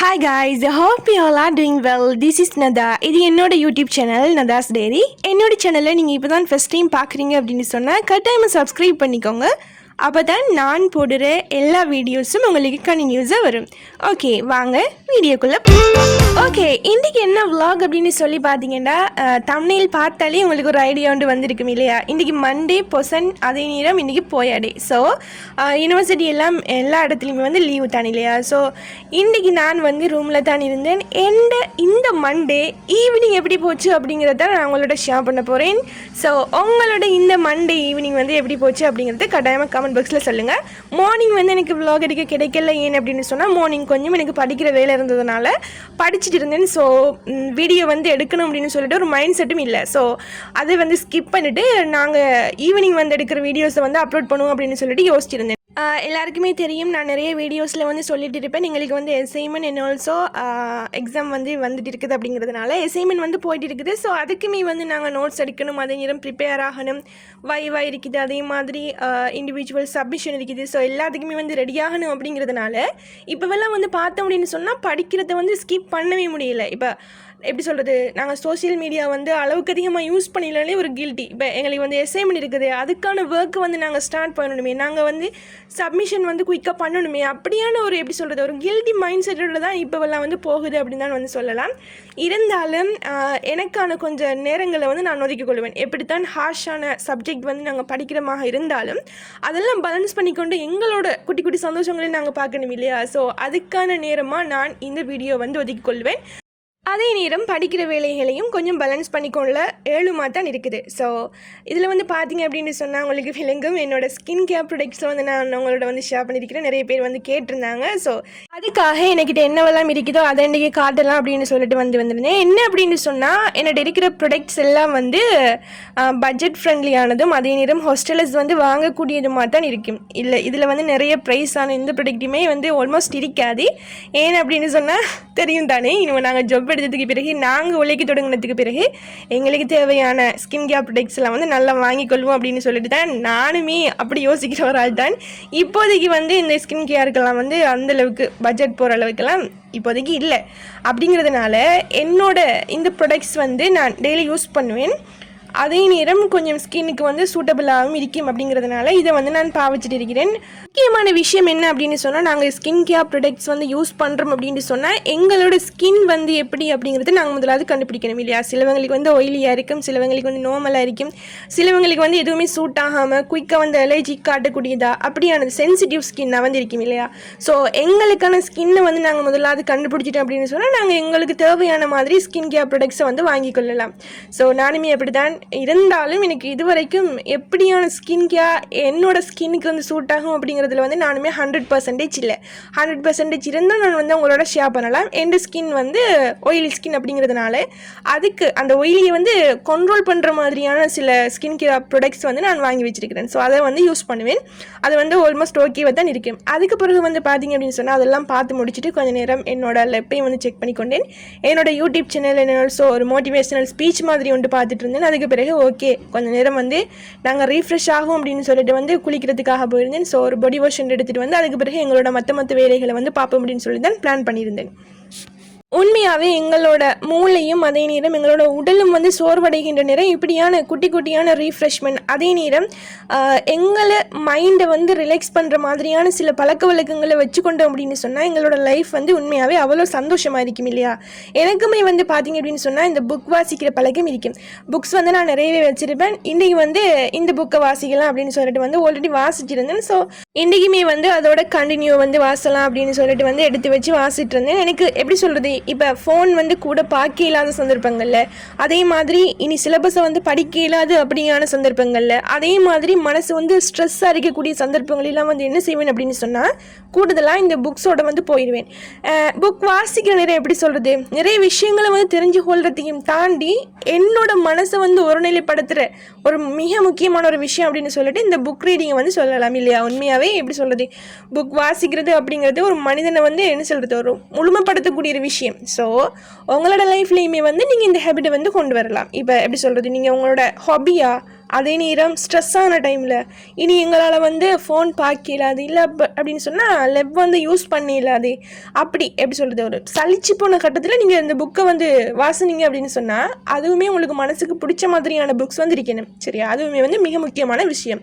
Hi guys, I hope you all are doing well. This is Nada. இது என்னோட YouTube channel நதாஸ் diary. என்னோட சேனலில் நீங்கள் இப்போ தான் ஃபஸ்ட் டைம் பார்க்குறீங்க அப்படின்னு சொன்னால் கட்டாயமாக சப்ஸ்கிரைப் பண்ணிக்கோங்க. அப்போ தான் நான் போடுற எல்லா வீடியோஸும் உங்களுக்கு கண்டினியூஸாக வரும். ஓகே, வாங்க வீடியோக்குள்ளே. ஓகே, இன்றைக்கி என்ன vlog அப்படின்னு சொல்லி பார்த்தீங்கன்னா தம்ப்நெயில் பார்த்தாலே உங்களுக்கு ஒரு ஐடியா ஒன்று வந்திருக்கும் இல்லையா? இன்றைக்கி மண்டே பொசன், அதே நேரம் இன்றைக்கி போயாடே. ஸோ யூனிவர்சிட்டி எல்லாம் எல்லா இடத்துலையுமே வந்து லீவு தான் இல்லையா? ஸோ இன்றைக்கி நான் வந்து ரூமில் தான் இருந்தேன். இந்த மண்டே ஈவினிங் எப்படி போச்சு அப்படிங்கிறத நான் உங்களோட ஷேர் பண்ண போகிறேன். ஸோ உங்களோட இந்த மண்டே ஈவினிங் வந்து எப்படி போச்சு அப்படிங்கிறது கட்டாயமாக கமெண்ட் பாக்ஸில் சொல்லுங்கள். மார்னிங் வந்து எனக்கு vlog எடுக்க கிடைக்கல. ஏன் அப்படின்னு சொன்னால் மார்னிங் கொஞ்சம் எனக்கு படிக்கிற வேலை இருந்ததுனால படிச்சுட்டு இருந்தேன். ஸோ வீடியோ வந்து எடுக்கணும் அப்படின்னு சொல்லிட்டு ஒரு மைண்ட் செட்டும் இல்லை. ஸோ அதை வந்து ஸ்கிப் பண்ணிவிட்டு நாங்கள் ஈவினிங் வந்து எடுக்கிற வீடியோஸை வந்து அப்லோட் பண்ணுவோம் அப்படின்னு சொல்லிட்டு யோசிச்சிருந்தேன். எல்லாருக்குமே தெரியும், நான் நிறைய வீடியோஸில் வந்து சொல்லிட்டு இருப்பேன், எங்களுக்கு வந்து அசைன்மெண்ட் அண்ட் ஆல்சோ எக்ஸாம் வந்துட்டு இருக்குது அப்படிங்கிறதுனால அசைன்மெண்ட் வந்து போயிட்டு இருக்குது. ஸோ அதுக்குமே வந்து நாங்கள் நோட்ஸ் எடுக்கணும், அதே நேரம் ப்ரிப்பேர் ஆகணும், வைவா இருக்குது, அதே மாதிரி இண்டிவிஜுவல் சப்மிஷன் இருக்குது. ஸோ எல்லாத்துக்குமே வந்து ரெடி ஆகணும் அப்படிங்கிறதுனால இப்போவெல்லாம் வந்து பார்த்தோம் அப்படின்னு சொன்னால் படிக்கிறத வந்து ஸ்கிப் பண்ணவே முடியல. இப்போ எப்படி சொல்கிறது, நாங்கள் சோஷியல் மீடியா வந்து அளவுக்கு அதிகமாக யூஸ் பண்ணிடலே ஒரு கில்ட்டி. இப்போ எங்களுக்கு வந்து அசைன்மெண்ட் இருக்குது, அதுக்கான ஒர்க்கு வந்து நாங்கள் ஸ்டார்ட் பண்ணணுமே, நாங்கள் வந்து சப்மிஷன் வந்து குயிக்காக பண்ணணுமே, அப்படியான ஒரு எப்படி சொல்கிறது ஒரு கில்ட்டி மைண்ட் செட்டோட தான் இப்போவெல்லாம் வந்து போகுது அப்படின்னு தான் வந்து சொல்லலாம். இருந்தாலும் எனக்கான கொஞ்சம் நேரங்களை வந்து நான் ஒதுக்கிக் கொள்வேன். எப்படித்தான் ஹார்ஷான சப்ஜெக்ட் வந்து நாங்கள் படிக்கிறமாக இருந்தாலும் அதெல்லாம் பேலன்ஸ் பண்ணிக்கொண்டு எங்களோட குட்டி குட்டி சந்தோஷங்களையும் நாங்கள் பார்க்கணும் இல்லையா? ஸோ அதுக்கான நேரமாக நான் இந்த வீடியோ வந்து ஒதுக்கிக் கொள்வேன். அதே நேரம் படிக்கிற வேலைகளையும் கொஞ்சம் பேலன்ஸ் பண்ணிக்கொள்ள ஏழுமாக தான் இருக்குது. ஸோ இதில் வந்து பார்த்தீங்க அப்படின்னு சொன்னால் உங்களுக்கு விளங்கும், என்னோடய ஸ்கின் கேர் ப்ராடக்ட்ஸை வந்து நான் உங்களோட வந்து ஷேர் பண்ணியிருக்கிறேன். நிறைய பேர் வந்து கேட்டிருந்தாங்க. ஸோ அதுக்காக என்கிட்ட என்னவெல்லாம் இருக்குதோ அதை இன்றைக்கி காட்டலாம் அப்படின்னு சொல்லிட்டு வந்திருந்தேன். என்ன அப்படின்னு சொன்னால் என்னோட இருக்கிற ப்ராடக்ட்ஸ் எல்லாம் வந்து பட்ஜெட் ஃப்ரெண்ட்லியானதும் அதே நேரம் ஹாஸ்டலர்ஸ் வந்து வாங்கக்கூடியதுமாக தான் இருக்கும். இல்லை, இதில் வந்து நிறைய ப்ரைஸான இந்த ப்ராடக்ட்டுமே வந்து ஆல்மோஸ்ட் இருக்காது. ஏன் அப்படின்னு சொன்னால் தெரியும் தானே, இன்னும் நாங்கள் ஜாப் எடுத்ததுக்கு பிறகு நாங்கள் உழைக்க தொடங்கினதுக்கு பிறகு எங்களுக்கு தேவையான ஸ்கின் கேர் ப்ராடக்ட்ஸ் எல்லாம் வந்து நல்லா வாங்கிக்கொள்வோம் அப்படின்னு சொல்லிட்டு தான் நானுமே அப்படி யோசிக்கிற ஒரு ஆள் தான். இப்போதைக்கு வந்து இந்த ஸ்கின் கேருக்கெல்லாம் வந்து அந்தளவுக்கு பட்ஜெட் போகிற அளவுக்கெல்லாம் இப்போதைக்கு இல்லை. அப்படிங்கிறதுனால என்னோட இந்த ப்ராடக்ட்ஸ் வந்து நான் டெய்லி யூஸ் பண்ணுவேன். அதே நேரம் கொஞ்சம் ஸ்கின்னுக்கு வந்து சூட்டபிளாகவும் இருக்கும். அப்படிங்கிறதுனால இதை வந்து நான் பாவிச்சிட்டு இருக்கிறேன். முக்கியமான விஷயம் என்ன அப்படின்னு சொன்னால், நாங்கள் ஸ்கின் கேர் ப்ராடக்ட்ஸ் வந்து யூஸ் பண்ணுறோம் அப்படின்னு சொன்னால் எங்களோட ஸ்கின் வந்து எப்படி அப்படிங்கிறது நாங்கள் முதலாவது கண்டுபிடிக்கணும் இல்லையா? சிலவங்களுக்கு வந்து ஆயிலியாக இருக்கும், சிலவங்களுக்கு வந்து நார்மலாக இருக்கும், சிலவங்களுக்கு வந்து எதுவுமே சூட் ஆகாமல் குயிக்காக வந்து அலர்ஜி காட்டக்கூடியதா அப்படியான சென்சிட்டிவ் ஸ்கின்னாக வந்து இருக்கும் இல்லையா? ஸோ எங்களுக்கான ஸ்கின்னை வந்து நாங்கள் முதலாவது கண்டுபிடிச்சிட்டோம் அப்படின்னு சொன்னால் நாங்கள் எங்களுக்கு தேவையான மாதிரி ஸ்கின் கேர் ப்ராடக்ட்ஸை வந்து வாங்கி கொள்ளலாம். ஸோ நானுமே அப்படி தான் இருந்தாலும் எனக்கு இது வரைக்கும் எப்படியான ஸ்கின் கேர் என்னோட ஸ்கின்னுக்கு வந்து சூட் ஆகும் அப்படிங்கிறதுல வந்து நானுமே 100% இல்லை. 100% இருந்தால் நான் வந்து உங்களோட ஷேர் பண்ணலாம். என் ஸ்கின் வந்து ஆயிலி ஸ்கின் அப்படிங்கிறதுனால அதுக்கு அந்த ஆயிலியை வந்து கண்ட்ரோல் பண்ணுற மாதிரியான சில ஸ்கின் கேர் ப்ராடக்ட்ஸ் வந்து நான் வாங்கி வச்சிருக்கிறேன். ஸோ அதை வந்து யூஸ் பண்ணுவேன். அது வந்து ஆல்மோஸ்ட் ஓகேவாக தான் இருக்கும். அதுக்கு பிறகு வந்து பார்த்தீங்க அப்படின்னு சொன்னால் அதெல்லாம் பார்த்து முடிச்சுட்டு கொஞ்சம் நேரம் என்னோட லெப்பையும் வந்து செக் பண்ணிக்கொண்டேன். என்னோட யூடியூப் சேனல் ஆல்சோ ஒரு மோட்டிவேஷனல் ஸ்பீச் மாதிரி ஒன்று பார்த்துட்டு இருந்தேன். அதுக்கு பிறகு ஓகே, கொஞ்சம் நேரம் வந்து நாங்கள் ரீஃப்ரெஷ் ஆகும் அப்படின்னு சொல்லிட்டு வந்து குளிக்கிறதுக்காக போயிருந்தேன். ஸோ ஒரு பாடி வாஷ் எடுத்துகிட்டு வந்து அதுக்கு பிறகு எங்களோட மற்ற வேலைகளை வந்து பார்ப்போம் அப்படின்னு சொல்லி தான் பிளான் பண்ணியிருந்தேன். உண்மையாகவே எங்களோட மூளையும் அதே நேரம் எங்களோட உடலும் வந்து சோர்வடைகின்ற நேரம் இப்படியான குட்டி குட்டியான ரீஃப்ரெஷ்மெண்ட், அதே நேரம் எங்களை மைண்டை வந்து ரிலாக்ஸ் பண்ணுற மாதிரியான சில பழக்க வழக்கங்களை வச்சுக்கொண்டோம் அப்படின்னு சொன்னால் எங்களோட லைஃப் வந்து உண்மையாகவே அவ்வளோ சந்தோஷமாக இருக்கும் இல்லையா? எனக்குமே வந்து பார்த்திங்க அப்படின்னு சொன்னால் இந்த புக் வாசிக்கிற பழக்கம் இருக்கும். புக்ஸ் வந்து நான் நிறையவே வச்சுருப்பேன். இன்றைக்கி வந்து இந்த புக்கை வாசிக்கலாம் அப்படின்னு சொல்லிட்டு வந்து ஆல்ரெடி வாசிச்சிருந்தேன். ஸோ இன்றைக்குமே வந்து அதோட கண்டினியூ வந்து வாசலாம் அப்படின்னு சொல்லிட்டு வந்து எடுத்து வச்சு வாசிட்டு இருந்தேன். எனக்கு எப்படி சொல்கிறது, இப்போ ஃபோன் வந்து கூட பார்க்க இல்லாத சந்தர்ப்பங்களில், அதே மாதிரி இனி சிலபஸை வந்து படிக்க இல்லாத அப்படியான சந்தர்ப்பங்களில், அதே மாதிரி மனசு வந்து ஸ்ட்ரெஸ்ஸாக இருக்கக்கூடிய சந்தர்ப்பங்களெல்லாம் வந்து என்ன செய்வேன் அப்படின்னு சொன்னால் கூடுதலாக இந்த புக்ஸோட வந்து போயிடுவேன். புக் வாசிக்கிற நேரம் எப்படி சொல்கிறது, நிறைய விஷயங்களை வந்து தெரிஞ்சு கொள்றதையும் தாண்டி என்னோட மனசை வந்து ஒருநிலைப்படுத்துகிற ஒரு மிக முக்கியமான ஒரு விஷயம் அப்படின்னு சொல்லிட்டு இந்த புக் ரீடிங்கை வந்து சொல்லலாம் இல்லையா? உண்மையாகவே எப்படி சொல்கிறது, புக் வாசிக்கிறது அப்படிங்கிறது ஒரு மனிதனை வந்து என்ன சொல்கிறது ஒரு முழுமைப்படுத்தக்கூடிய ஒரு விஷயம். ஸோ உங்களோட லைஃப்லேயுமே வந்து நீங்கள் இந்த ஹேபிட்டை வந்து கொண்டு வரலாம். இப்போ எப்படி சொல்கிறது, நீங்கள் உங்களோட ஹாபியாக அதே நேரம் ஸ்ட்ரெஸ்ஸான டைமில் இனி எங்களால் வந்து ஃபோன் பார்க்க இல்லாது இல்லை அப்படின்னு சொன்னால் லெப் வந்து யூஸ் பண்ண இல்லாது அப்படி எப்படி சொல்கிறது ஒரு சலிச்சு போன கட்டத்தில் நீங்கள் இந்த புக்கை வந்து வாசினீங்க அப்படின்னு சொன்னால் அதுவுமே உங்களுக்கு மனசுக்கு பிடிச்ச மாதிரியான புக்ஸ் வந்து இருக்கணும் சரியா. அதுவுமே வந்து மிக முக்கியமான விஷயம்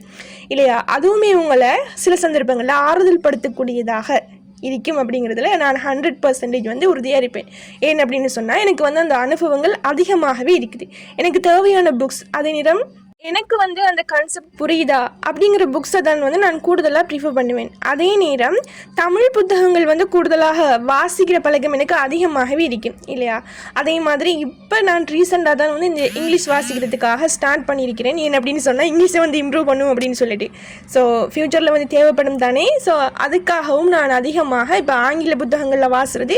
இல்லையா. அதுவுமே உங்களை சில சந்தர்ப்பங்களில் ஆறுதல் படுத்தக்கூடியதாக இருக்கும் அப்படிங்கிறதுல நான் 100% வந்து உறுதியாக இருப்பேன். ஏன் அப்படின்னு சொன்னால் எனக்கு வந்து அந்த அனுபவங்கள் அதிகமாகவே இருக்குது. எனக்கு தேவையான புக்ஸ் அதே நேரம் எனக்கு வந்து அந்த கான்செப்ட் புரியுதா அப்படிங்கிற புக்ஸை தான் வந்து நான் கூடுதலாக ப்ரிஃபர் பண்ணுவேன். அதே நேரம் தமிழ் புத்தகங்கள் வந்து கூடுதலாக வாசிக்கிற பழக்கம் எனக்கு அதிகமாகவே இருக்கும் இல்லையா. அதே மாதிரி இப்போ நான் ரீசெண்டாக தான் வந்து இந்த இங்கிலீஷ் வாசிக்கிறதுக்காக ஸ்டார்ட் பண்ணியிருக்கிறேன். ஏன் அப்படின்னு சொன்னால் இங்கிலீஷை வந்து இம்ப்ரூவ் பண்ணும் அப்படின்னு சொல்லிட்டு ஸோ ஃப்யூச்சரில் வந்து தேவைப்படும் தானே. ஸோ அதுக்காகவும் நான் அதிகமாக இப்போ ஆங்கில புத்தகங்களில் வாசுறது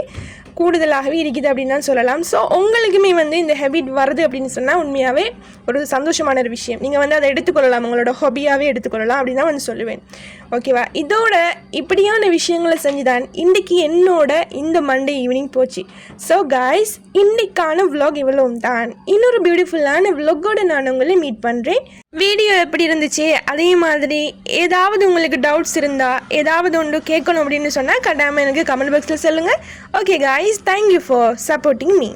கூடுதலாகவே இருக்குது அப்படின்னு தான் சொல்லலாம். ஸோ உங்களுக்குமே வந்து இந்த ஹேபிட் வருது அப்படின்னு சொன்னால் உண்மையாகவே ஒரு சந்தோஷமான ஒரு விஷயம். நீங்கள் வந்து அதை எடுத்துக்கொள்ளலாம், உங்களோட ஹாபியாகவே எடுத்துக்கொள்ளலாம் அப்படின்னு தான் வந்து சொல்லுவேன். ஓகேவா. இதோட இப்படியான விஷயங்களை செஞ்சு தான் இன்றைக்கி என்னோட இந்த மண்டே ஈவினிங் போச்சு. ஸோ காய்ஸ் இன்றைக்கான விலாக் இவ்வளவும் தான். இன்னொரு பியூட்டிஃபுல்லான விலாகோட நான் உங்களை மீட் பண்ணுறேன். வீடியோ எப்படி இருந்துச்சு, அதே மாதிரி ஏதாவது உங்களுக்கு டவுட்ஸ் இருந்தால் ஏதாவது ஒன்று கேட்கணும் அப்படின்னு சொன்னால் கட்டாமல் எனக்கு கமெண்ட் பாக்ஸில் சொல்லுங்கள். Okay guys, thank you for supporting me.